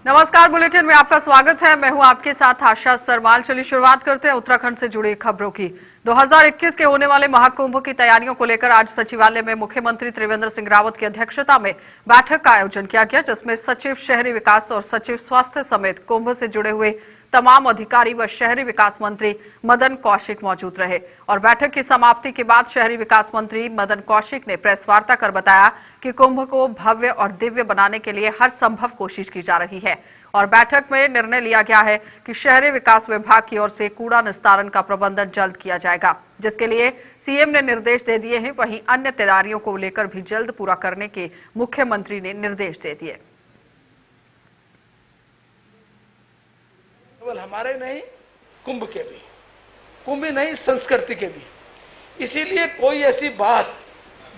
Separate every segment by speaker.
Speaker 1: नमस्कार, बुलेटिन में आपका स्वागत है। मैं हूं आपके साथ आशा सरवाल। चलिए शुरुआत करते हैं उत्तराखंड से जुड़ी खबरों की। 2021 के होने वाले महाकुंभ की तैयारियों को लेकर आज सचिवालय में मुख्यमंत्री त्रिवेंद्र सिंह रावत की अध्यक्षता में बैठक का आयोजन किया गया, जिसमें सचिव शहरी विकास और सचिव स्वास्थ्य समेत कुंभ से जुड़े हुए तमाम अधिकारी व शहरी विकास मंत्री मदन कौशिक मौजूद रहे। और बैठक की समाप्ति के बाद शहरी विकास मंत्री मदन कौशिक ने प्रेस वार्ता कर बताया कि कुंभ को भव्य और दिव्य बनाने के लिए हर संभव कोशिश की जा रही है। और बैठक में निर्णय लिया गया है कि शहरी विकास विभाग की ओर से कूड़ा निस्तारण का प्रबंधन जल्द किया जाएगा, जिसके लिए सीएम ने निर्देश दे दिए हैं। वहीं अन्य तैयारियों को लेकर भी जल्द पूरा करने के मुख्यमंत्री ने निर्देश दे दिए।
Speaker 2: केवल हमारे नहीं, कुंभ के भी, कुंभ ही नहीं संस्कृति के भी। इसीलिए कोई ऐसी बात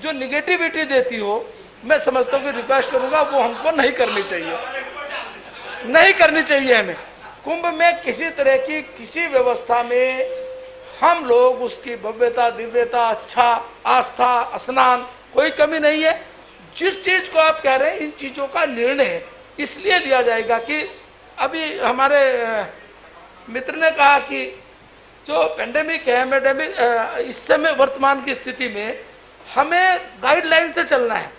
Speaker 2: जो निगेटिविटी देती हो, मैं समझता हूँ कि रिक्वेस्ट करूंगा वो हमको नहीं करनी चाहिए, नहीं करनी चाहिए हमें। कुंभ में किसी तरह की किसी व्यवस्था में हम लोग उसकी भव्यता, दिव्यता, अच्छा, आस्था, स्नान, कोई कमी नहीं है। जिस चीज को आप कह रहे हैं, इन चीजों का निर्णय इसलिए लिया जाएगा कि अभी हमारे मित्र ने कहा कि जो पेंडेमिक है, इस समय वर्तमान की स्थिति में हमें गाइडलाइन से चलना है,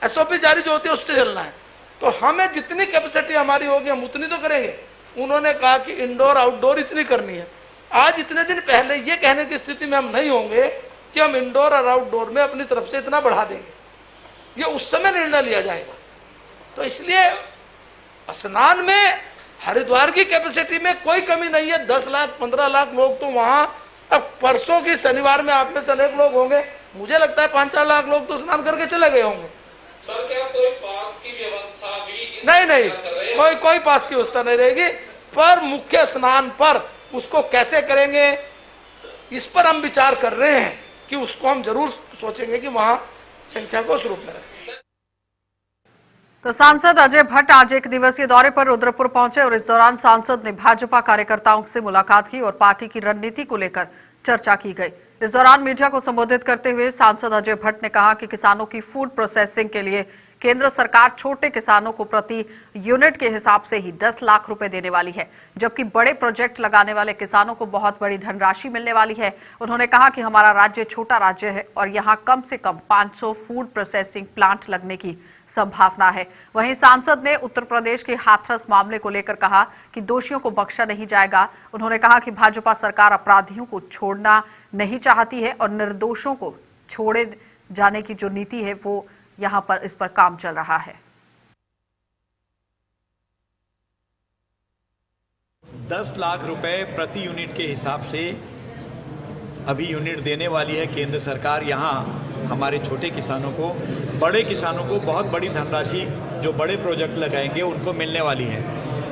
Speaker 2: एसओपी जारी जो होती है उससे चलना है। तो हमें जितनी कैपेसिटी हमारी होगी हम उतनी तो करेंगे। उन्होंने कहा कि इंडोर आउटडोर इतनी करनी है। आज इतने दिन पहले ये कहने की स्थिति में हम नहीं होंगे कि हम इंडोर और आउटडोर में अपनी तरफ से इतना बढ़ा देंगे, ये उस समय निर्णय लिया जाएगा। तो इसलिए स्नान में हरिद्वार की कैपेसिटी में कोई कमी नहीं है। 10 लाख 15 लाख लोग तो वहां, अब परसों की शनिवार में आप में से अनेक लोग होंगे, मुझे लगता है 5-4 लाख लोग तो स्नान करके चले गए होंगे।
Speaker 3: सर, क्या कोई पास की व्यवस्था भी
Speaker 2: नहीं, कोई पास की व्यवस्था नहीं रहेगी। पर मुख्य स्नान पर उसको कैसे करेंगे, इस पर हम विचार कर रहे हैं कि उसको हम जरूर सोचेंगे कि वहां संख्या को उस रूप में रखें।
Speaker 1: तो सांसद अजय भट्ट आज एक दिवसीय दौरे पर रुद्रपुर पहुंचे और इस दौरान सांसद ने भाजपा कार्यकर्ताओं से मुलाकात की और पार्टी की रणनीति को लेकर चर्चा की गई। इस दौरान मीडिया को संबोधित करते हुए सांसद अजय भट्ट ने कहा कि किसानों की फूड प्रोसेसिंग के लिए केंद्र सरकार छोटे किसानों को प्रति यूनिट के हिसाब से ही 10 लाख रुपए देने वाली है, जबकि बड़े प्रोजेक्ट लगाने वाले किसानों को बहुत बड़ी धनराशि मिलने वाली है। उन्होंने कहा कि हमारा राज्य छोटा राज्य है और यहाँ कम से कम 500 फूड प्रोसेसिंग प्लांट लगने की संभावना है। वहीं सांसद ने उत्तर प्रदेश के हाथरस मामले को लेकर कहा कि दोषियों को बख्शा नहीं जाएगा। उन्होंने कहा कि भाजपा सरकार अपराधियों को छोड़ना नहीं चाहती है और निर्दोषों को छोड़े जाने की जो नीति है वो यहां पर इस पर काम चल रहा है।
Speaker 4: 10 लाख रुपए प्रति यूनिट के हिसाब से अभी यूनिट देने वाली है केंद्र सरकार। यहाँ हमारे छोटे किसानों को, बड़े किसानों को बहुत बड़ी धनराशि जो बड़े प्रोजेक्ट लगाएंगे उनको मिलने वाली है।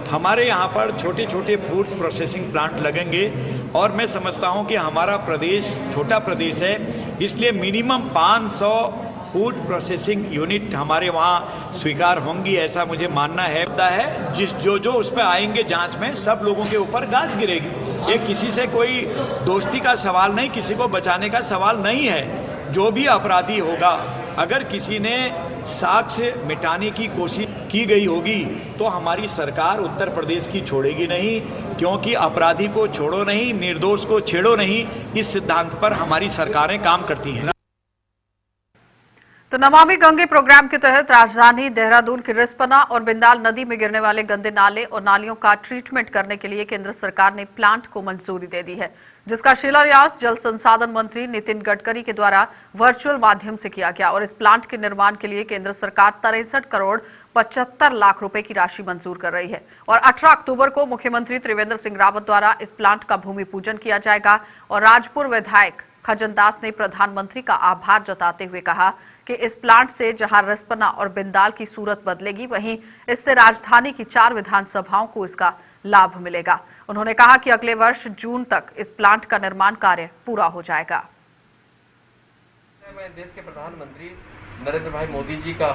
Speaker 4: हमारे यहाँ पर छोटे छोटे फूड प्रोसेसिंग प्लांट लगेंगे और मैं समझता हूँ कि हमारा प्रदेश छोटा प्रदेश है, इसलिए मिनिमम 500 फूड प्रोसेसिंग यूनिट हमारे वहाँ स्वीकार होंगी, ऐसा मुझे मानना है। जिस जो उस पर आएंगे जांच में, सब लोगों के ऊपर गाज गिरेगी। ये किसी से कोई दोस्ती का सवाल नहीं, किसी को बचाने का सवाल नहीं है। जो भी अपराधी होगा, अगर किसी ने साक्ष्य मिटाने की कोशिश की गई होगी तो हमारी सरकार उत्तर प्रदेश की छोड़ेगी नहीं, क्योंकि अपराधी को छोड़ो नहीं, निर्दोष को छेड़ो नहीं, इस सिद्धांत पर हमारी सरकारें काम करती हैं।
Speaker 1: तो नमामि गंगे प्रोग्राम के तहत राजधानी देहरादून की रिस्पना और बिंदाल नदी में गिरने वाले गंदे नाले और नालियों का ट्रीटमेंट करने के लिए केंद्र सरकार ने प्लांट को मंजूरी दे दी है, जिसका शिलान्यास जल संसाधन मंत्री नितिन गडकरी के द्वारा वर्चुअल माध्यम से किया गया। और इस प्लांट के निर्माण के लिए केंद्र सरकार 63 करोड़ 75 लाख रुपए की राशि मंजूर कर रही है। और 18 अक्टूबर को मुख्यमंत्री त्रिवेंद्र सिंह रावत द्वारा इस प्लांट का भूमि पूजन किया जाएगा। और राजपुर विधायक खजन दास ने प्रधानमंत्री का आभार जताते हुए कहा कि इस प्लांट से जहां रिस्पना और बिंदाल की सूरत बदलेगी, वहीं इससे राजधानी की 4 विधानसभाओं को इसका लाभ मिलेगा। उन्होंने कहा कि अगले वर्ष जून तक इस प्लांट का निर्माण कार्य पूरा हो जाएगा।
Speaker 3: मैं देश के प्रधानमंत्री नरेंद्र भाई मोदी जी का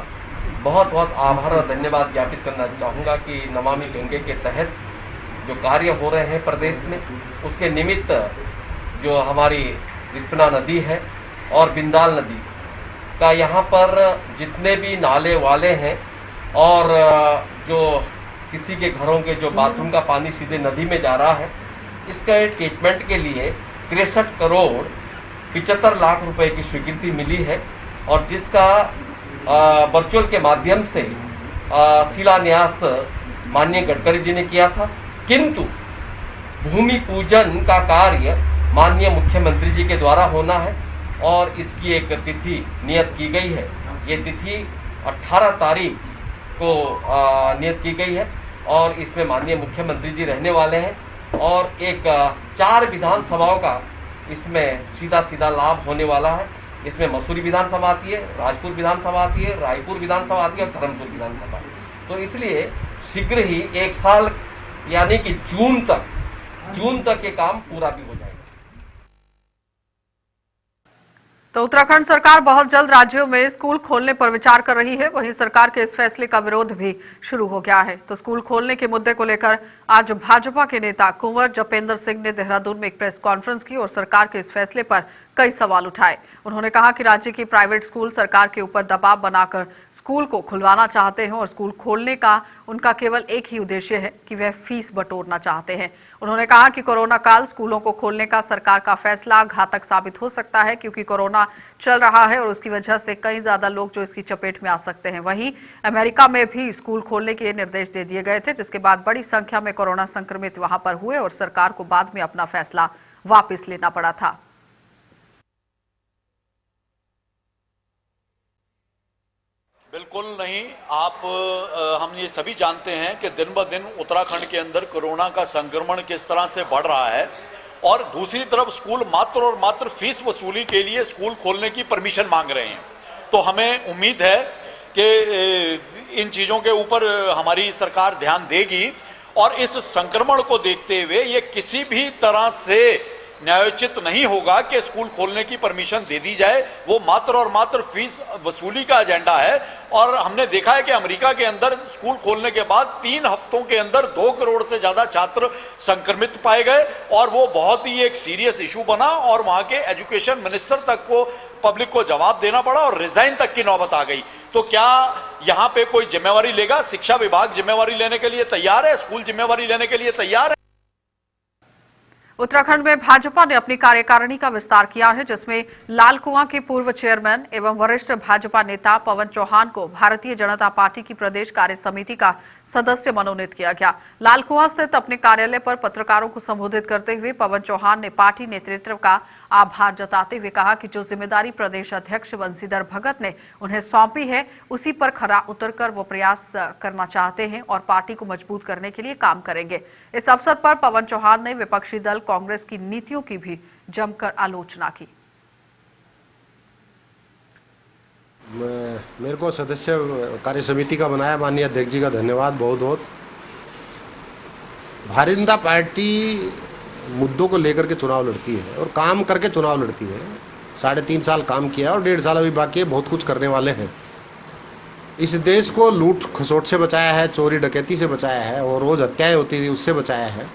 Speaker 3: बहुत बहुत आभार और धन्यवाद ज्ञापित करना चाहूँगा कि नमामि गंगे के तहत जो कार्य हो रहे हैं प्रदेश में, उसके निमित्त जो हमारी रिस्पना नदी है और बिंदाल नदी का यहाँ पर जितने भी नाले वाले हैं और जो किसी के घरों के जो बाथरूम का पानी सीधे नदी में जा रहा है, इसका ट्रीटमेंट के लिए 63 करोड़ 75 लाख रुपए की स्वीकृति मिली है और जिसका वर्चुअल के माध्यम से शिलान्यास माननीय गडकरी जी ने किया था, किंतु भूमि पूजन का कार्य माननीय मुख्यमंत्री जी के द्वारा होना है और इसकी एक तिथि नियत की गई है। ये तिथि 18 तारीख को नियत की गई है और इसमें माननीय मुख्यमंत्री जी रहने वाले हैं और एक 4 विधानसभाओं का इसमें सीधा सीधा लाभ होने वाला है। इसमें मसूरी विधानसभा आती है, राजपुर विधानसभा आती है, रायपुर विधानसभा आती है और धर्मपुर विधानसभा। तो इसलिए शीघ्र ही 1 साल यानी कि जून तक ये काम पूरा भी हो जाएगा।
Speaker 1: तो उत्तराखंड सरकार बहुत जल्द राज्यों में स्कूल खोलने पर विचार कर रही है। वहीं सरकार के इस फैसले का विरोध भी शुरू हो गया है। तो स्कूल खोलने के मुद्दे को लेकर आज भाजपा के नेता कुंवर जपेंद्र सिंह ने देहरादून में एक प्रेस कॉन्फ्रेंस की और सरकार के इस फैसले पर कई सवाल उठाए। उन्होंने कहा कि राज्य के प्राइवेट स्कूल सरकार के ऊपर दबाव बनाकर स्कूल को खुलवाना चाहते हैं और स्कूल खोलने का उनका केवल एक ही उद्देश्य है कि वह फीस बटोरना चाहते हैं। उन्होंने कहा कि कोरोना काल स्कूलों को खोलने का सरकार का फैसला घातक साबित हो सकता है क्योंकि कोरोना चल रहा है और उसकी वजह से कई ज्यादा लोग जो इसकी चपेट में आ सकते हैं। वहीं अमेरिका में भी स्कूल खोलने के निर्देश दे दिए गए थे, जिसके बाद बड़ी संख्या में कोरोना संक्रमित वहां पर हुए और सरकार को बाद में अपना फैसला वापस लेना पड़ा था।
Speaker 5: बिल्कुल नहीं। हम ये सभी जानते हैं कि दिन ब दिन उत्तराखंड के अंदर कोरोना का संक्रमण किस तरह से बढ़ रहा है और दूसरी तरफ स्कूल मात्र और मात्र फीस वसूली के लिए स्कूल खोलने की परमिशन मांग रहे हैं। तो हमें उम्मीद है कि इन चीज़ों के ऊपर हमारी सरकार ध्यान देगी और इस संक्रमण को देखते हुए ये किसी भी तरह से न्यायोचित नहीं होगा कि स्कूल खोलने की परमिशन दे दी जाए। वो मात्र और मात्र फीस वसूली का एजेंडा है और हमने देखा है कि अमेरिका के अंदर स्कूल खोलने के बाद 3 हफ्तों के अंदर 2 करोड़ से ज्यादा छात्र संक्रमित पाए गए और वो बहुत ही एक सीरियस इशू बना और वहां के एजुकेशन मिनिस्टर तक को पब्लिक को जवाब देना पड़ा और रिजाइन तक की नौबत आ गई। तो क्या यहां पे कोई जिम्मेवारी लेगा? शिक्षा विभाग जिम्मेवारी लेने के लिए तैयार है, स्कूल जिम्मेवारी लेने के लिए तैयार है।
Speaker 1: उत्तराखंड में भाजपा ने अपनी कार्यकारिणी का विस्तार किया है, जिसमें लालकुआं के पूर्व चेयरमैन एवं वरिष्ठ भाजपा नेता पवन चौहान को भारतीय जनता पार्टी की प्रदेश कार्य समिति का सदस्य मनोनीत किया गया। लालकुआं स्थित अपने कार्यालय पर पत्रकारों को संबोधित करते हुए पवन चौहान ने पार्टी नेतृत्व का आभार जताते हुए कहा कि जो जिम्मेदारी प्रदेश अध्यक्ष बंशीधर भगत ने उन्हें सौंपी है उसी पर खरा उतरकर वो प्रयास करना चाहते हैं और पार्टी को मजबूत करने के लिए काम करेंगे। इस अवसर पर पवन चौहान ने विपक्षी दल कांग्रेस की नीतियों की भी जमकर आलोचना की।
Speaker 6: मेरे को सदस्य कार्य समिति का बनाया, माननीय अध्यक्ष जी का धन्यवाद बहुत बहुत। भारतीय जनता पार्टी मुद्दों को लेकर के चुनाव लड़ती है और काम करके चुनाव लड़ती है। 3.5 साल काम किया और 1.5 साल अभी बाकी है, बहुत कुछ करने वाले हैं। इस देश को लूट खसोट से बचाया है, चोरी डकैती से बचाया है और रोज हत्याएं होती थी उससे बचाया है।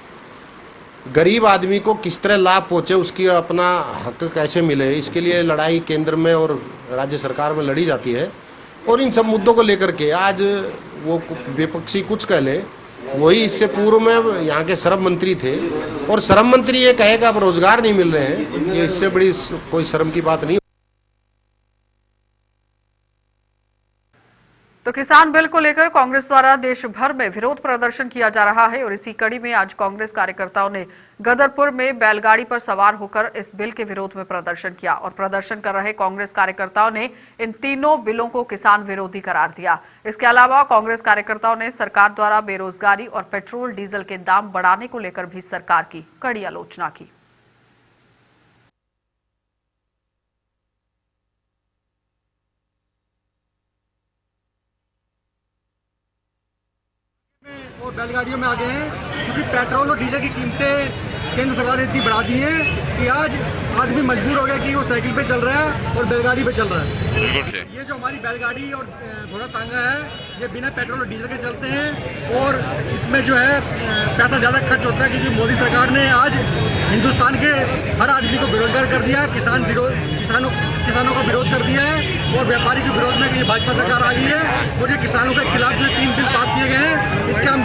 Speaker 6: गरीब आदमी को किस तरह लाभ पहुंचे, उसकी अपना हक कैसे मिले, इसके लिए लड़ाई केंद्र में और राज्य सरकार में लड़ी जाती है। और इन सब मुद्दों को लेकर के आज वो विपक्षी कुछ कह ले, वही इससे पूर्व में यहाँ के श्रम मंत्री थे और श्रम मंत्री ये कहेगा अब रोजगार नहीं मिल रहे हैं, ये इससे बड़ी कोई शर्म की बात नहीं।
Speaker 1: तो किसान बिल को लेकर कांग्रेस द्वारा देश भर में विरोध प्रदर्शन किया जा रहा है और इसी कड़ी में आज कांग्रेस कार्यकर्ताओं ने गदरपुर में बैलगाड़ी पर सवार होकर इस बिल के विरोध में प्रदर्शन किया और प्रदर्शन कर रहे कांग्रेस कार्यकर्ताओं ने इन तीनों बिलों को किसान विरोधी करार दिया। इसके अलावा कांग्रेस कार्यकर्ताओं ने सरकार द्वारा बेरोजगारी और पेट्रोल डीजल के दाम बढ़ाने को लेकर भी सरकार की कड़ी आलोचना की।
Speaker 7: और बैलगाड़ियों में आ गए हैं क्योंकि पेट्रोल और डीजल की कीमतें केंद्र सरकार ने इतनी बढ़ा दी है कि आज आदमी मजबूर हो गया कि वो साइकिल पे चल रहा है और बैलगाड़ी पे चल रहा है। ये जो हमारी बैलगाड़ी और घोड़ा तांगा है ये बिना पेट्रोल और डीजल के चलते हैं और इसमें जो है पैसा ज़्यादा खर्च होता है क्योंकि मोदी सरकार ने आज हिंदुस्तान के हर आदमी को बेरोजगार कर दिया, किसानों का विरोध कर दिया है और व्यापारी के विरोध में ये भाजपा सरकार आ गई है और ये किसानों के खिलाफ जो 3 बिल पास किए गए हैं इसके हम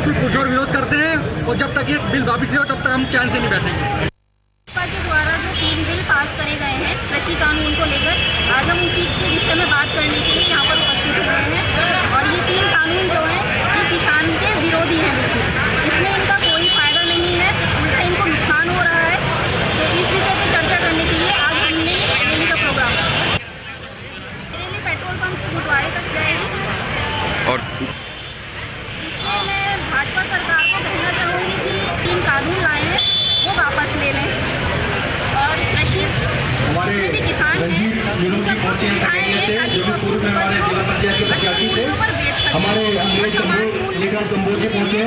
Speaker 7: बिल्कुल पुरजोर विरोध करते हैं और जब तक ये बिल वापस नहीं हो तब तक हम चैन से नहीं बैठेंगे।
Speaker 8: भाजपा के द्वारा जो 3 बिल पास करे गए हैं कृषि कानून को लेकर, आज हम उसी के विषय में बात करने के लिए यहाँ पर उपस्थित हुए हैं। और ये 3 कानून जो हैं ये किसान के विरोधी हैं बिल्कुल, इसमें इनका कोई फायदा नहीं है, उल्टा इनको नुकसान हो रहा है। तो इस विषय पर चर्चा करने के लिए आज हमने रैली का प्रोग्राम रैली पेट्रोल पंप गुरुद्वारे तक जाएगी। और इसमें मैं भाजपा सरकार को कहना चाहूँगी कि 3 कानून लाए हैं वो वापस ले लें और कृषि जितने भी किसान हैं जो भी पूर्व में हमारे जिला पंचायत के प्रत्याशी थे, हमारे लेकर कम्बोजी पहुंचे।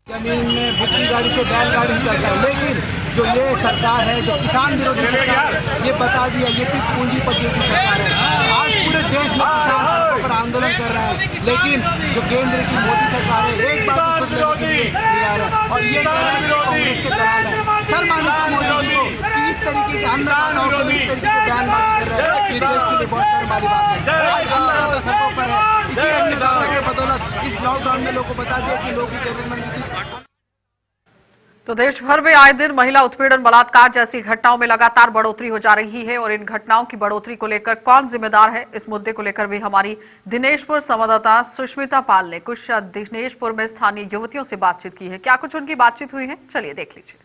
Speaker 9: जमीन में बुक्की गाड़ी से बैलगाड़ी चलता है, लेकिन जो ये सरकार है, जो किसान विरोधी सरकार है, ये बता दिया ये सिर्फ पूंजीपतियों की सरकार है। आज पूरे देश में किसान सड़कों पर आंदोलन कर रहे हैं, लेकिन जो केंद्र की मोदी सरकार है एक बार भी सुन लेने के लिए तैयार है और ये कह रहा है कि कांग्रेस के दलाल है। शर्म आनी चाहिए मोदी जी को कि इस तरीके के अन्नदाताओं के लिए इस तरीके से बयानबाजी कर रहे हैं। ये देश के लिए बहुत शर्म वाली बात है। आज अन्नदाता सड़कों पर है, इसी अन्नदाता के बदौलत इस लॉकडाउन में लोगों को बता दिया कि लोगों की जरूरतमंदी थी।
Speaker 1: तो देश भर में आए दिन महिला उत्पीड़न, बलात्कार जैसी घटनाओं में लगातार बढ़ोतरी हो जा रही है और इन घटनाओं की बढ़ोतरी को लेकर कौन जिम्मेदार है, इस मुद्दे को लेकर भी हमारी दिनेशपुर संवाददाता सुष्मिता पाल ने कुछ दिनेशपुर में स्थानीय युवतियों से बातचीत की है। क्या कुछ उनकी बातचीत हुई है, चलिए देख लीजिए।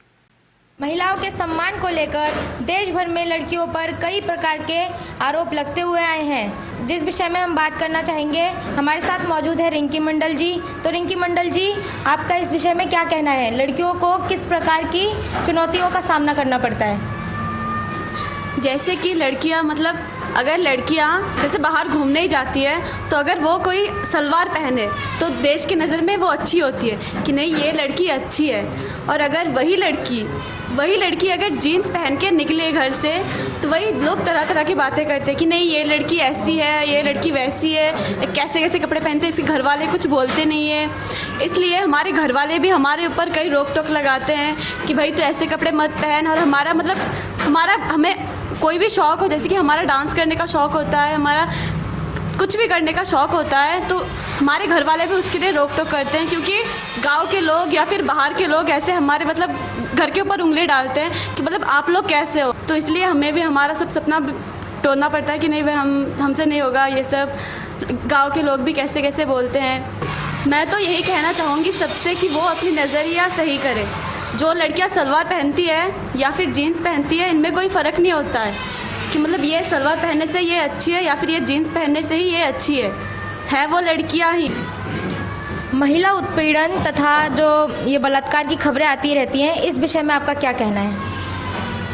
Speaker 10: महिलाओं के सम्मान को लेकर देश भर में लड़कियों पर कई प्रकार के आरोप लगते हुए आए हैं, जिस विषय में हम बात करना चाहेंगे। हमारे साथ मौजूद है रिंकी मंडल जी। तो रिंकी मंडल जी, आपका इस विषय में क्या कहना है? लड़कियों को किस प्रकार की चुनौतियों का सामना करना पड़ता है?
Speaker 11: जैसे कि लड़कियां, मतलब अगर लड़कियां जैसे बाहर घूमने ही जाती है तो अगर वो कोई सलवार पहने तो देश की नज़र में वो अच्छी होती है कि नहीं ये लड़की अच्छी है। और अगर वही लड़की अगर जीन्स पहन के निकले घर से तो वही लोग तरह तरह की बातें करते हैं कि नहीं ये लड़की ऐसी है, ये लड़की वैसी है, कैसे कैसे कपड़े पहनते हैं, इसके घर वाले कुछ बोलते नहीं है। इसलिए हमारे घर वाले भी हमारे ऊपर कई रोक टोक लगाते हैं कि भाई तो ऐसे कपड़े मत पहन। और हमें कोई भी शौक़ हो, जैसे कि हमारा डांस करने का शौक़ होता है, हमारा कुछ भी करने का शौक़ होता है, तो हमारे घर वाले भी उसके लिए रोक टोक करते हैं, क्योंकि गांव के लोग या फिर बाहर के लोग ऐसे हमारे मतलब घर के ऊपर उंगली डालते हैं कि मतलब आप लोग कैसे हो। तो इसलिए हमें भी हमारा सब सपना तोड़ना पड़ता है कि नहीं भाई हमसे नहीं होगा ये सब। गाँव के लोग भी कैसे कैसे बोलते हैं। मैं तो यही कहना चाहूँगी सबसे कि वो अपनी नज़रिया सही करे। जो लड़कियां सलवार पहनती है या फिर जीन्स पहनती है, इनमें कोई फ़र्क नहीं होता है कि मतलब ये सलवार पहनने से ये अच्छी है या फिर ये जीन्स पहनने से ही ये अच्छी है वो लड़कियां ही।
Speaker 10: महिला उत्पीड़न तथा जो ये बलात्कार की खबरें आती रहती हैं, इस विषय में आपका क्या कहना है?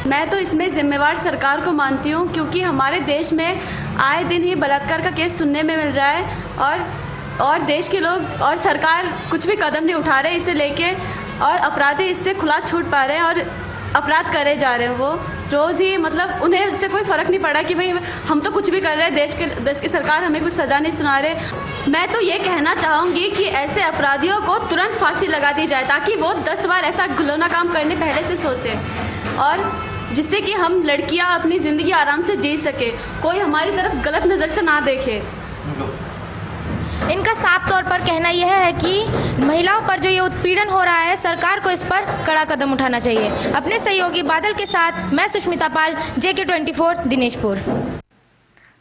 Speaker 11: मैं तो इसमें जिम्मेवार सरकार को मानती हूँ, क्योंकि हमारे देश में आए दिन ही बलात्कार का केस सुनने में मिल रहा है और देश के लोग और सरकार कुछ भी कदम नहीं उठा रहे इसे लेके, और अपराधी इससे खुला छूट पा रहे हैं और अपराध करे जा रहे हैं। वो रोज़ ही मतलब उन्हें इससे कोई फ़र्क नहीं पड़ा कि भाई हम तो कुछ भी कर रहे हैं, देश की सरकार हमें कुछ सज़ा नहीं सुना रहे। मैं तो ये कहना चाहूँगी कि ऐसे अपराधियों को तुरंत फांसी लगा दी जाए, ताकि वो 10 बार ऐसा घिनौना काम करने पहले से सोचें, और जिससे कि हम लड़कियाँ अपनी ज़िंदगी आराम से जी सके, कोई हमारी तरफ गलत नज़र से ना देखे।
Speaker 10: इनका साफ तौर पर कहना यह है कि महिलाओं पर जो ये उत्पीड़न हो रहा है, सरकार को इस पर कड़ा कदम उठाना चाहिए। अपने सहयोगी बादल के साथ मैं सुष्मिता पाल, JK24 दिनेशपुर।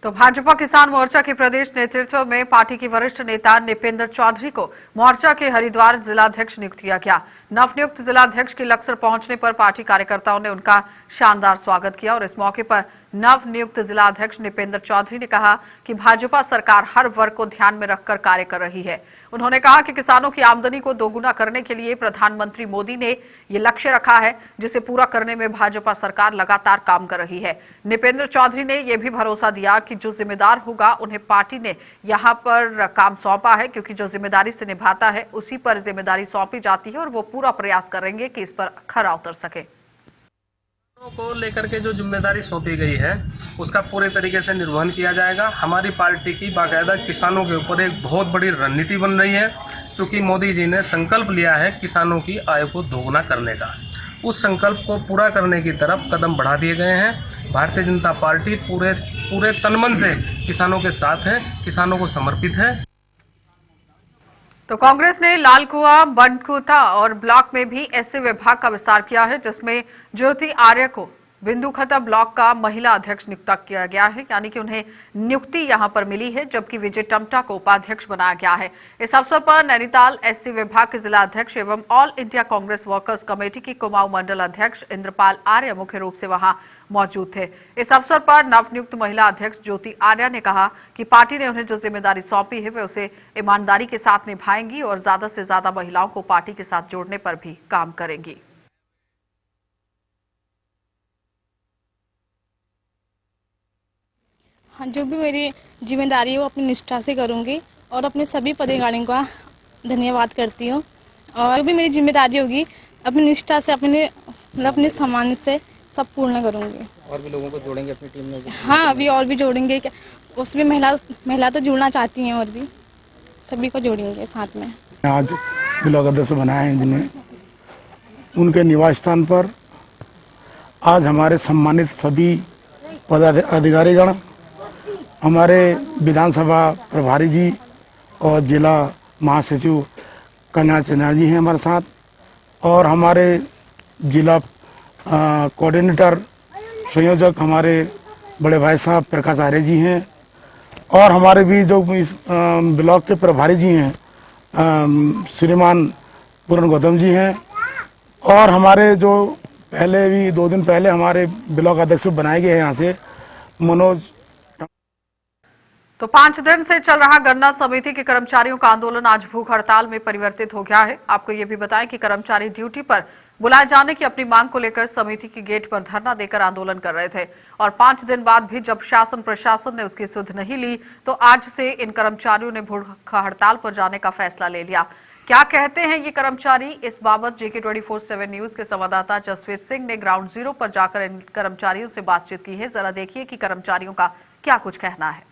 Speaker 1: तो भाजपा किसान मोर्चा के प्रदेश नेतृत्व में पार्टी की वरिष्ठ नेता निपेंद्र चौधरी को मोर्चा के हरिद्वार जिलाध्यक्ष नियुक्त किया गया। नवनियुक्त जिलाध्यक्ष के लक्सर पहुंचने पर पार्टी कार्यकर्ताओं ने उनका शानदार स्वागत किया और इस मौके पर नवनियुक्त जिलाध्यक्ष निपेंद्र चौधरी ने कहा कि भाजपा सरकार हर वर्ग को ध्यान में रखकर कार्य कर रही है। उन्होंने कहा कि किसानों की आमदनी को दोगुना करने के लिए प्रधानमंत्री मोदी ने ये लक्ष्य रखा है, जिसे पूरा करने में भाजपा सरकार लगातार काम कर रही है। निपेंद्र चौधरी ने यह भी भरोसा दिया कि जो जिम्मेदार होगा उन्हें पार्टी ने यहां पर काम सौंपा है, क्योंकि जो जिम्मेदारी से निभाता है उसी पर जिम्मेदारी सौंपी जाती है और वो पूरा प्रयास करेंगे कि इस पर खरा उतर सके।
Speaker 12: को लेकर के जो जिम्मेदारी सौंपी गई है उसका पूरे तरीके से निर्वहन किया जाएगा। हमारी पार्टी की बाकायदा किसानों के ऊपर एक बहुत बड़ी रणनीति बन रही है, चूँकि मोदी जी ने संकल्प लिया है किसानों की आय को दोगुना करने का। उस संकल्प को पूरा करने की तरफ कदम बढ़ा दिए गए हैं। भारतीय जनता पार्टी पूरे तन मन से किसानों के साथ है, किसानों को समर्पित है।
Speaker 1: तो कांग्रेस ने लालकुआं, बंडकुटा और ब्लॉक में भी ऐसे विभाग का विस्तार किया है जिसमें ज्योति आर्य को बिंदुखता ब्लॉक का महिला अध्यक्ष नियुक्त किया गया है, यानी कि उन्हें नियुक्ति यहां पर मिली है, जबकि विजय टम्टा को उपाध्यक्ष बनाया गया है। इस अवसर पर नैनीताल एससी विभाग के जिला अध्यक्ष एवं all India Congress workers committee की कुमाऊं मंडल अध्यक्ष इंद्रपाल आर्य मुख्य रूप से वहां मौजूद थे। इस अवसर पर नवनियुक्त महिला अध्यक्ष ज्योति आर्य ने कहा कि पार्टी ने उन्हें जो जिम्मेदारी सौंपी है वे उसे ईमानदारी के साथ निभाएंगी और ज्यादा से ज्यादा महिलाओं को पार्टी के साथ जोड़ने पर भी काम करेंगी।
Speaker 13: हाँ, जो भी मेरी जिम्मेदारी है वो अपनी निष्ठा से करूँगी और अपने सभी पदाधिकारियों का धन्यवाद करती हूँ। और जो भी मेरी जिम्मेदारी होगी अपनी निष्ठा से अपने सम्मान से सब पूर्ण करूँगी।
Speaker 14: और भी लोगों को जोड़ेंगे अपनी टीम में?
Speaker 13: हाँ, अभी और भी जोड़ेंगे। उसमें महिला तो जुड़ना चाहती हैं और भी सभी को जोड़ेंगे साथ में।
Speaker 15: आज ब्लॉक अध्यक्ष बनाए हैं जिन्हें, उनके निवास स्थान पर आज हमारे सम्मानित सभी पदाधिकारीगण, हमारे विधानसभा प्रभारी जी और जिला महासचिव कन्या चन्या जी हैं हमारे साथ, और हमारे जिला कोऑर्डिनेटर संयोजक हमारे बड़े भाई साहब प्रकाश आर्य जी हैं, और हमारे भी जो ब्लॉक के प्रभारी जी हैं श्रीमान पूर्ण गौतम जी हैं, और हमारे जो पहले भी 2 दिन पहले हमारे ब्लॉक अध्यक्ष बनाए गए हैं यहाँ से मनोज।
Speaker 1: तो 5 दिन से चल रहा गन्ना समिति के कर्मचारियों का आंदोलन आज भूख हड़ताल में परिवर्तित हो गया है। आपको ये भी बताएं कि कर्मचारी ड्यूटी पर बुलाए जाने की अपनी मांग को लेकर समिति के गेट पर धरना देकर आंदोलन कर रहे थे, और 5 दिन बाद भी जब शासन प्रशासन ने उसकी सुध नहीं ली तो आज से इन कर्मचारियों ने भूख हड़ताल पर जाने का फैसला ले लिया। क्या कहते हैं ये कर्मचारी, इस बाबत JK 24/7 न्यूज के संवाददाता जसवीर सिंह ने ग्राउंड जीरो पर जाकर इन कर्मचारियों से बातचीत की है। जरा देखिए कि कर्मचारियों का क्या कुछ कहना है।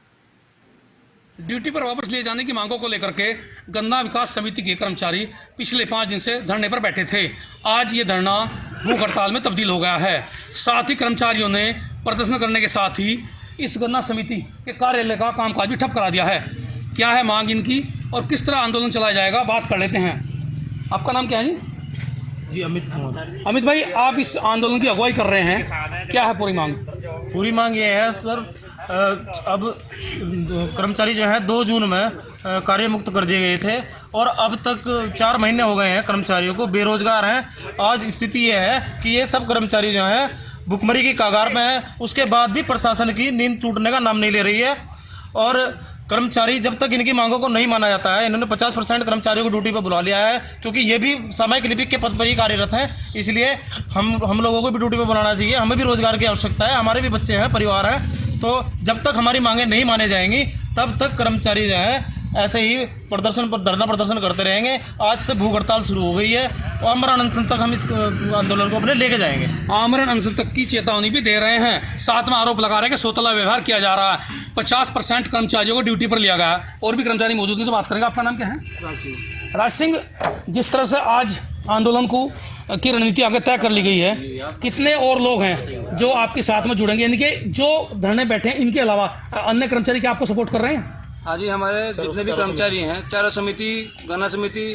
Speaker 16: ड्यूटी पर वापस लिए जाने की मांगों को लेकर के गन्ना विकास समिति के कर्मचारी पिछले 5 दिन से धरने पर बैठे थे। आज ये धरना भूख हड़ताल में तब्दील हो गया है। साथ ही कर्मचारियों ने प्रदर्शन करने के साथ ही इस गन्ना समिति के कार्यालय का कामकाज भी ठप करा दिया है। क्या है मांग इनकी और किस तरह आंदोलन चलाया जाएगा, बात कर लेते हैं। आपका नाम क्या है जी?
Speaker 17: जी अमित कुमार।
Speaker 16: अमित भाई, आप इस आंदोलन की अगुवाई कर रहे हैं, क्या है पूरी मांग?
Speaker 17: पूरी मांग ये है सर, अब कर्मचारी जो है 2 जून में कार्य मुक्त कर दिए गए थे और अब तक 4 महीने हो गए हैं कर्मचारियों को बेरोजगार हैं। आज स्थिति ये है कि ये सब कर्मचारी जो हैं भुखमरी की कगार पे हैं। उसके बाद भी प्रशासन की नींद टूटने का नाम नहीं ले रही है, और कर्मचारी जब तक इनकी मांगों को नहीं माना जाता है, इन्होंने 50% कर्मचारियों को ड्यूटी पर बुला लिया है, क्योंकि ये भी सामयिक लिपिक के पद पर ही कार्यरत हैं। इसलिए हम लोगों को भी ड्यूटी पर बुलाना चाहिए। हमें भी रोजगार की आवश्यकता है, हमारे भी बच्चे हैं, परिवार है। तो जब तक हमारी मांगें नहीं माने जाएंगी तब तक कर्मचारी जो है ऐसे ही धरना प्रदर्शन करते रहेंगे। आज से भूख हड़ताल शुरू हो गई है और आमरण अनशन तक हम इस आंदोलन को अपने लेके जाएंगे।
Speaker 16: आमरण अनशन तक की चेतावनी भी दे रहे हैं। साथ में आरोप लगा रहे हैं कि सोतला व्यवहार किया जा रहा है। 50% कर्मचारियों को ड्यूटी पर लिया गया। और भी कर्मचारी मौजूद हैं, से बात करेंगे। आपका नाम क्या है? राज सिंह। जिस तरह से आज आंदोलन की रणनीति आगे तय कर ली गई है, कितने और लोग हैं जो आपके साथ में जुड़ेंगे? यानी कि जो धरने बैठे हैं इनके अलावा अन्य कर्मचारी क्या आपको सपोर्ट कर रहे हैं?
Speaker 17: हाँ जी, हमारे जितने भी कर्मचारी हैं, चारों समिति, गन्ना समिति,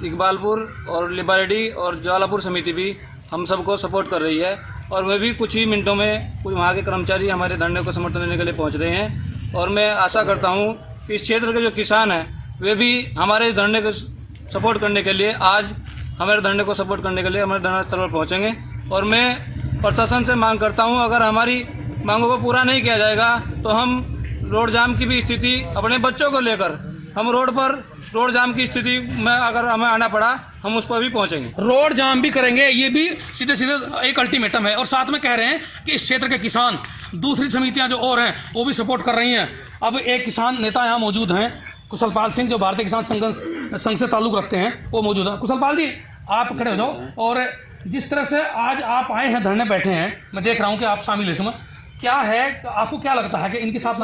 Speaker 17: इकबालपुर और लिबारेडी और ज्वालापुर समिति भी हम सबको सपोर्ट कर रही है। और वे भी कुछ ही मिनटों में कुछ वहाँ के कर्मचारी हमारे धरने को समर्थन देने के लिए पहुँच रहे हैं। और मैं आशा करता हूँ कि इस क्षेत्र के जो किसान हैं वे भी हमारे धरने को सपोर्ट करने के लिए, आज हमारे धरने को सपोर्ट करने के लिए हमारे धरना स्थल पर पहुँचेंगे। और मैं प्रशासन से मांग करता हूँ, अगर हमारी मांगों को पूरा नहीं किया जाएगा तो हम रोड जाम की भी स्थिति, अपने बच्चों को लेकर हम रोड जाम की स्थिति में अगर हमें आना पड़ा हम उस पर भी पहुंचेंगे।
Speaker 16: रोड जाम भी करेंगे, ये भी सीधे सीधे एक अल्टीमेटम है। और साथ में कह रहे हैं कि इस क्षेत्र के किसान, दूसरी समितियां जो और हैं वो भी सपोर्ट कर रही हैं। अब एक किसान नेता यहाँ मौजूद हैं, कुशलपाल सिंह, जो भारतीय किसान संघ से ताल्लुक रखते हैं, वो मौजूद है। कुशलपाल जी, आप खड़े हो जाओ। और जिस तरह से आज आप आए हैं, धरने बैठे हैं, मैं देख रहा हूँ कि आप शामिल हैं इसमें, क्या है, आपको क्या लगता है कि इनके साथ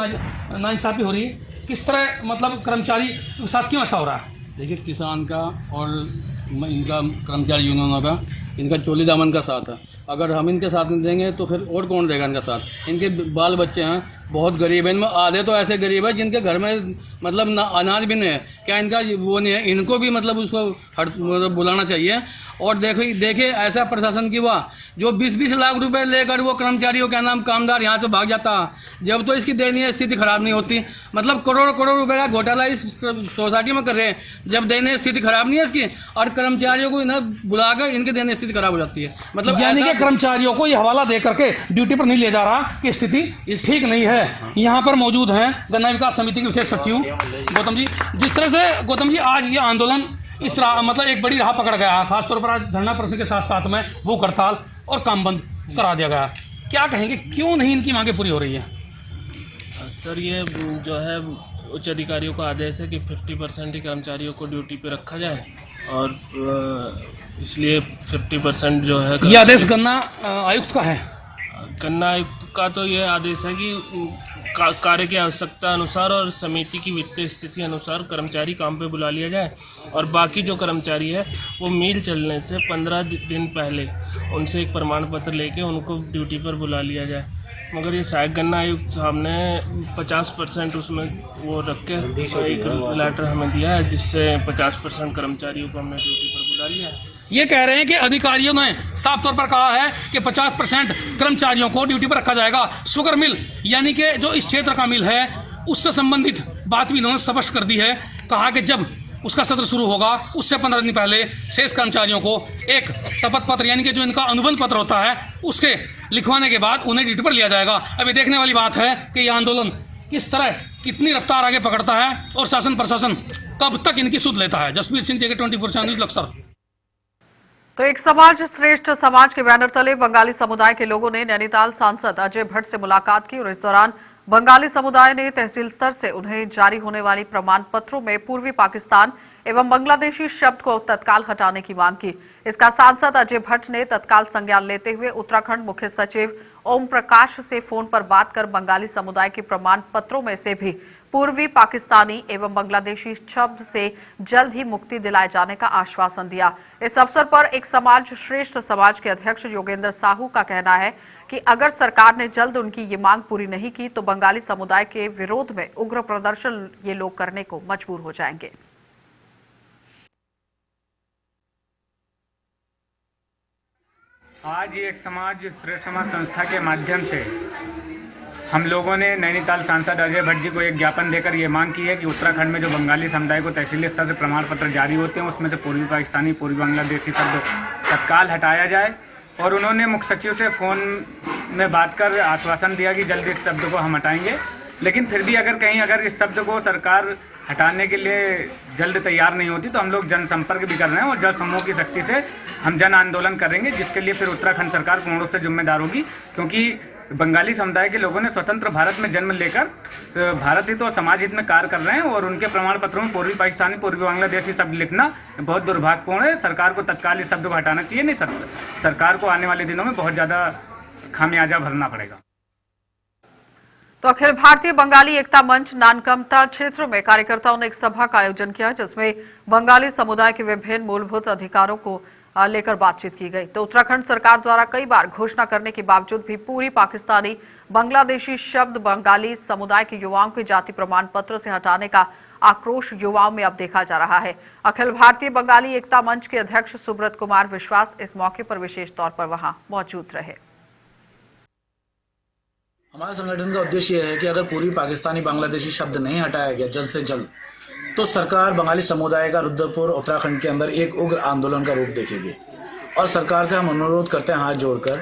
Speaker 16: नाइंसाफी हो रही है? किस तरह, मतलब कर्मचारी के साथ क्यों ऐसा हो रहा है?
Speaker 18: देखिए, किसान का और इनका कर्मचारी यूनियनों का, इनका चोली दामन का साथ है। अगर हम इनके साथ नहीं देंगे तो फिर और कौन देगा इनका साथ? इनके बाल बच्चे हैं, बहुत गरीब हैं। इनमें आधे तो ऐसे गरीब है जिनके घर में मतलब अनाज भी नहीं है, क्या इनका वो नहीं है, इनको भी मतलब उसको मतलब बुलाना चाहिए। और देखिए ऐसा प्रशासन की हुआ जो 20-20 लाख रुपए लेकर वो कर्मचारियों का नाम कामदार यहाँ से भाग जाता, जब तो इसकी दयनीय स्थिति खराब नहीं होती। मतलब करोड़ रुपए का घोटाला इस सोसाइटी में कर रहे हैं, जब दयनीय स्थिति खराब नहीं है इसकी, और कर्मचारियों को इन्हें बुलाकर इनकी दयनीय स्थिति खराब हो जाती है। मतलब
Speaker 16: यानी कि कर्मचारियों को ये हवाला दे करके ड्यूटी पर नहीं ले जा रहा कि स्थिति ठीक नहीं है। यहाँ पर मौजूद हैं गन्ना विकास समिति के विशेष सचिव गौतम जी। जिस तरह से गौतम जी आज ये आंदोलन इस मतलब एक बड़ी राह पकड़ गया, खासतौर पर आज धरना प्रदर्शन के साथ साथ में भूख हड़ताल और काम बंद करा दिया गया, क्या कहेंगे, क्यों नहीं इनकी मांगे पूरी हो रही है?
Speaker 17: सर ये जो है उच्च अधिकारियों का आदेश है कि 50% ही कर्मचारियों को ड्यूटी पे रखा जाए, और इसलिए 50% जो है
Speaker 16: ये आदेश गन्ना आयुक्त का है।
Speaker 17: गन्ना आयुक्त का तो ये आदेश है कि कार्य की आवश्यकता अनुसार और समिति की वित्तीय स्थिति अनुसार कर्मचारी काम पे बुला लिया जाए, और बाकी जो कर्मचारी है वो मिल चलने से 15 दिन पहले उनसे एक प्रमाण पत्र लेके उनको ड्यूटी पर बुला लिया जाए। मगर ये सहायक गन्ना आयुक्त साहब ने 50% उसमें वो रख के एक लेटर हमें दिया है, जिससे 50% कर्मचारियों को हमने ड्यूटी पर बुला लिया है।
Speaker 16: ये कह रहे हैं कि अधिकारियों ने साफ तौर पर कहा है कि 50% कर्मचारियों को ड्यूटी पर रखा जाएगा। शुगर मिल यानी कि जो इस क्षेत्र का मिल है उससे संबंधित बात भी इन्होंने स्पष्ट कर दी है। कहा कि जब उसका सत्र शुरू होगा उससे 15 दिन पहले शेष कर्मचारियों को एक शपथ पत्र यानी कि जो इनका अनुबंध पत्र होता है उसके लिखवाने के बाद उन्हें ड्यूटी पर लिया जाएगा। अभी देखने वाली बात है कि यह आंदोलन किस तरह कितनी रफ्तार आगे पकड़ता है और शासन प्रशासन कब तक इनकी सुध लेता है। जसबीर सिंह जगह 24 न्यूज़ लक्सर।
Speaker 1: तो एक समाज श्रेष्ठ समाज के बैनर तले बंगाली समुदाय के लोगों ने नैनीताल सांसद अजय भट्ट से मुलाकात की और इस दौरान बंगाली समुदाय ने तहसील स्तर से उन्हें जारी होने वाली प्रमाण पत्रों में पूर्वी पाकिस्तान एवं बांग्लादेशी शब्द को तत्काल हटाने की मांग की। इसका सांसद अजय भट्ट ने तत्काल संज्ञान लेते हुए उत्तराखंड मुख्य सचिव ओम प्रकाश से फोन पर बात कर बंगाली समुदाय के प्रमाण पत्रों में से भी पूर्वी पाकिस्तानी एवं बांग्लादेशी शब्द से जल्द ही मुक्ति दिलाए जाने का आश्वासन दिया। इस अवसर पर एक समाज श्रेष्ठ समाज के अध्यक्ष योगेंद्र साहू का कहना है कि अगर सरकार ने जल्द उनकी ये मांग पूरी नहीं की तो बंगाली समुदाय के विरोध में उग्र प्रदर्शन ये लोग करने को मजबूर हो जाएंगे।
Speaker 19: आज ये एक समाज श्रेष्ठ समाज संस्था के माध्यम से हम लोगों ने नैनीताल सांसद अजय भट्ट जी को एक ज्ञापन देकर ये मांग की है कि उत्तराखंड में जो बंगाली समुदाय को तहसीली स्तर से प्रमाण पत्र जारी होते हैं उसमें से पूर्वी पाकिस्तानी पूर्वी बांग्लादेशी शब्द तत्काल हटाया जाए। और उन्होंने मुख्य सचिव से फ़ोन में बात कर आश्वासन दिया कि जल्द इस शब्द को हम हटाएंगे, लेकिन फिर भी अगर इस शब्द को सरकार हटाने के लिए जल्द तैयार नहीं होती तो हम लोग जनसंपर्क भी कर रहे हैं और जल समूह की शक्ति से हम जन आंदोलन करेंगे, जिसके लिए फिर उत्तराखंड सरकार पूर्ण रूप से जिम्मेदार होगी। क्योंकि बंगाली समुदाय के लोगों ने स्वतंत्र भारत में जन्म लेकर भारत हित और समाज हित में कार्य कर रहे हैं और उनके प्रमाण पत्रों में पूर्वी पाकिस्तानी पूर्वी बांग्लादेशी शब्द लिखना बहुत दुर्भाग्यपूर्ण है। सरकार को तत्काल इस शब्द को हटाना चाहिए, नहीं सरकार को आने वाले दिनों में बहुत ज़्यादा खामियाजा भरना पड़ेगा।
Speaker 1: तो अखिल भारतीय बंगाली एकता मंच नानकमता क्षेत्र में कार्यकर्ताओं ने एक सभा का आयोजन किया जिसमें बंगाली समुदाय के विभिन्न मूलभूत अधिकारों को लेकर बातचीत की गई। तो उत्तराखंड सरकार द्वारा कई बार घोषणा करने के बावजूद भी पूरी पाकिस्तानी बांग्लादेशी शब्द बंगाली समुदाय के युवाओं के जाति प्रमाण पत्र से हटाने का आक्रोश युवाओं में अब देखा जा रहा है। अखिल भारतीय बंगाली एकता मंच के अध्यक्ष सुब्रत कुमार विश्वास इस मौके पर विशेष तौर पर वहां मौजूद रहे।
Speaker 20: हमारे संगठन का उद्देश्य यह है कि अगर पूर्वी पाकिस्तानी बांग्लादेशी शब्द नहीं हटाया गया जल्द से जल्द तो सरकार बंगाली समुदाय का रुद्रपुर उत्तराखंड के अंदर एक उग्र आंदोलन का रूप देखेगी। और सरकार से हम अनुरोध करते हैं हाथ जोड़कर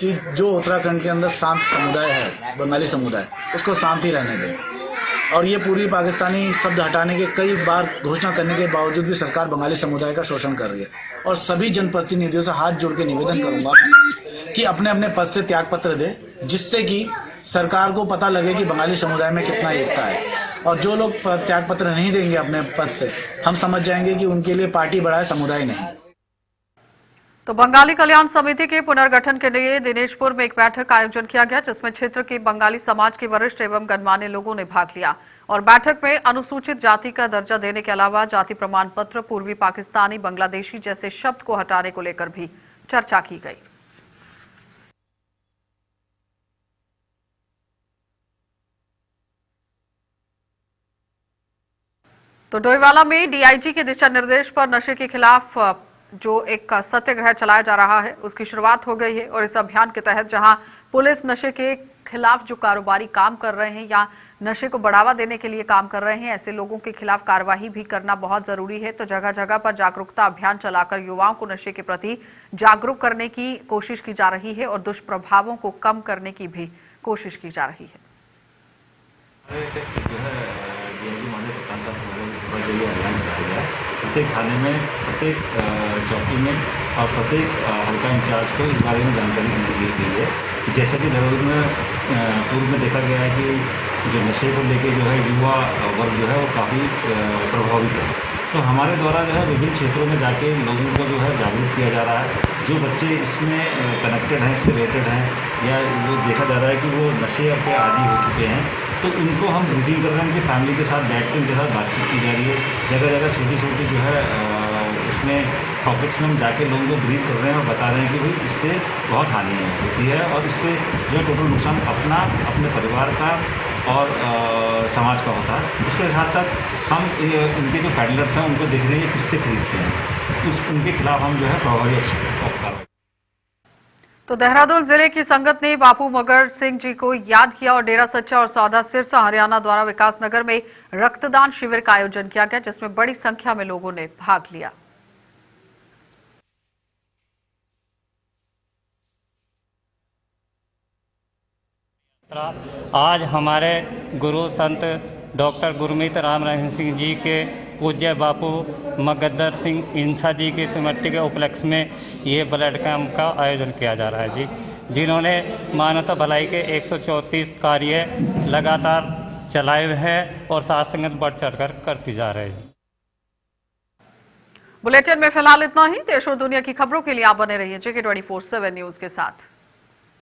Speaker 20: कि जो उत्तराखंड के अंदर शांत समुदाय है बंगाली समुदाय उसको शांत ही रहने दें। और ये पूर्वी पाकिस्तानी शब्द हटाने के कई बार घोषणा करने के बावजूद भी सरकार बंगाली समुदाय का शोषण कर रही है। और सभी जनप्रतिनिधियों से हाथ जोड़ के निवेदन करूंगा कि अपने अपने पद से त्याग पत्र दे, जिससे कि सरकार को पता लगे कि बंगाली समुदाय में कितना एकता है। और जो लोग त्याग पत्र नहीं देंगे अपने पद से, हम समझ जाएंगे कि उनके लिए पार्टी बड़ा है, समुदाय नहीं।
Speaker 1: तो बंगाली कल्याण समिति के पुनर्गठन के लिए दिनेशपुर में एक बैठक का आयोजन किया गया जिसमें क्षेत्र के बंगाली समाज के वरिष्ठ एवं गणमान्य लोगों ने भाग लिया। और बैठक में अनुसूचित जाति का दर्जा देने के अलावा जाति प्रमाण पत्र पूर्वी पाकिस्तानी बांग्लादेशी जैसे शब्द को हटाने को लेकर भी चर्चा की गई। तो डोईवाला में डीआईजी के दिशा निर्देश पर नशे के खिलाफ जो एक सत्याग्रह चलाया जा रहा है उसकी शुरुआत हो गई है और इस अभियान के तहत जहां पुलिस नशे के खिलाफ जो कारोबारी काम कर रहे हैं या नशे को बढ़ावा देने के लिए काम कर रहे हैं ऐसे लोगों के खिलाफ कार्रवाई भी करना बहुत जरूरी है। तो जगह जगह पर जागरूकता अभियान चलाकर युवाओं को नशे के प्रति जागरूक करने की कोशिश की जा रही है और दुष्प्रभावों को कम करने की भी कोशिश की जा रही है।
Speaker 21: अभियान चलाया गया है। प्रत्येक थाने में, प्रत्येक चौकी में और प्रत्येक हल्का इंचार्ज को इस बारे में जानकारी दी गई है कि जैसा कि देहरादून में पूर्व में देखा गया है कि जो नशे को लेके जो है युवा वर्ग जो है वो काफ़ी प्रभावित है। तो हमारे द्वारा जो है विभिन्न क्षेत्रों में जाके लोगों को जो है जागरूक किया जा रहा है। जो बच्चे इसमें कनेक्टेड हैं, इससे रिलेटेड हैं या वो देखा जा रहा है कि वो नशे के आदी हो चुके हैं तो उनको हम ब्रीफिंग कर रहे हैं, उनकी फैमिली के साथ बैठ के उनके साथ बातचीत की जा रही है। जगह जगह छोटी छोटी जो है इसमें पॉकेट्स में हम जाके लोगों को ब्रीफ कर रहे हैं और बता रहे हैं कि भाई इससे बहुत हानि होती है और इससे जो है टोटल नुकसान अपना, अपने परिवार का और समाज का होता है। इसके साथ साथ हम उनके जो पैडलर्स हैं उनको देख रहे हैं किससे खरीदते हैं, उनके खिलाफ हम जो है प्रभावी एक्शन कार्रवाई।
Speaker 1: तो देहरादून जिले की संगत ने बापू मगर सिंह जी को याद किया और डेरा सच्चा और सौदा सिरसा हरियाणा द्वारा विकास नगर में रक्तदान शिविर का आयोजन किया गया जिसमें बड़ी संख्या में लोगों ने भाग लिया।
Speaker 22: आज हमारे गुरु संत डॉक्टर गुरमीत राम रहीम सिंह जी के पूज्य बापू मगद्दर सिंह इंसा जी की स्मृति के उपलक्ष्य में ये ब्लड कैंप का आयोजन किया जा रहा है जी, जिन्होंने मानवता भलाई के 134 कार्य लगातार चलाए हुए हैं और साथ संगत बढ़ चढ़कर करती जा रहे हैं।
Speaker 1: बुलेटिन में फिलहाल इतना ही। देश और दुनिया की खबरों के लिए आप बने रहिए JK24/7 न्यूज के साथ।